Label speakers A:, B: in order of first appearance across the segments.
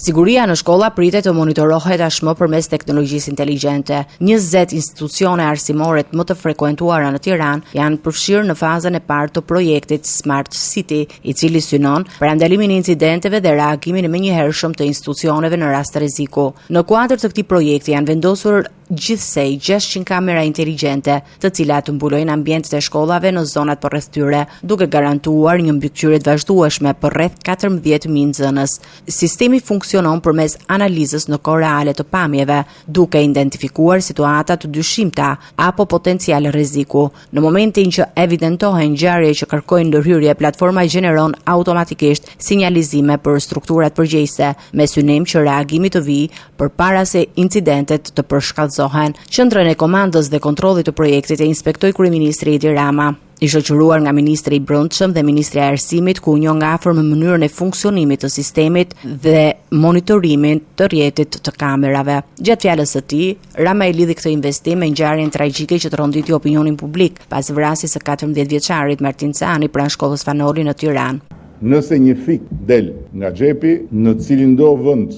A: Siguria në shkolla pritet të monitorohet tashmë përmes teknologjisë inteligjente. 20 institucione arsimore më të frekuentuara në Tiranë janë përfshirë në fazën e parë të projektit Smart City, i cili synon parandalimin e incidenteve dhe reagimin e menjëhershëm të institucioneve në rast të rreziku. Në kuadër të këtij projekti janë vendosur gjithsej 600 kamera inteligjente, të cilat mbulojnë ambientet e shkollave në zonat përreth tyre, duke garantuar një mbikëqyrje të vazhdueshme për rreth 14.000 nxënës. Sistemi funksionon përmes analizës në kohë reale të pamjeve, duke identifikuar situata të dyshimta apo potencial rreziku. Në momentin që evidentohen ngjarje që kërkojnë ndërhyrje, platforma gjeneron automatikisht sinjalizime për strukturat përgjegjëse, me synim që reagimi të vijë përpara se incidentet të përshkallëzohen. Qendrën e komandës dhe kontrollit të projektit e inspektoi kryeministri Edi Rama, i shoqëruar nga ministri i Brendshëm dhe ministri i Arsimit, ku njoh nga afër me mënyrën e funksionimit të sistemit dhe monitorimin të rrjetit të kamerave. Gjatë fjalës së tij, Rama i lidhi këtë investim me ngjarjen tragjike që tronditi opinionin publik pas vrasjes së 14 vjeçarit Martin Cani pranë shkollës Fanoli në Tiranë.
B: Nëse një fik del nga xhepi në cilin do vend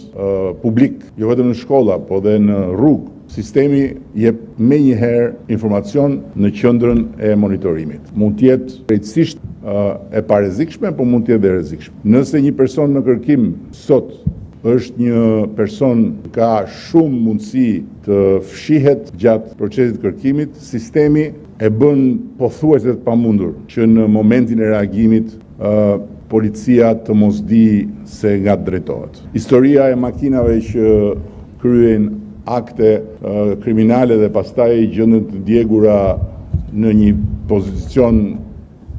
B: publik, jo vetëm në shkolla, po dhe në rrugë, sistemi jep me njëherë informacion në qendrën e monitorimit. Mund të jetë krejtësisht e parezikshme, po mund të jetë dhe rrezikshme. Nëse një person në kërkim sot është një person ka shumë mundësi të fshihet gjatë procesit kërkimit, sistemi e bën pothuajse të pamundur që në momentin e reagimit policia të mos di se nga drejtohet. Historia e makinave që kryen akte kriminale dhe pastaj gjenden të djegura në një pozicion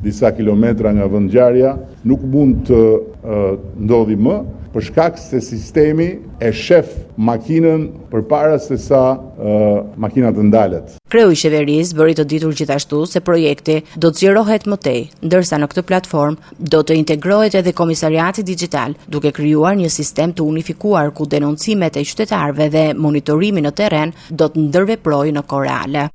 B: disa kilometra nga vendngjarja nuk mund të ndodhi më, për shkak se sistemi e shef makinën përpara se sa makina të ndalet.
A: Kreu i qeverisë bëri të ditur gjithashtu se projekti do të zgjerohet më tej, ndërsa në këtë platformë do të integrohet edhe komisariati digjital, duke krijuar një sistem të unifikuar ku denoncimet e qytetarëve dhe monitorimi në terren do të ndërveprojë në kohë reale.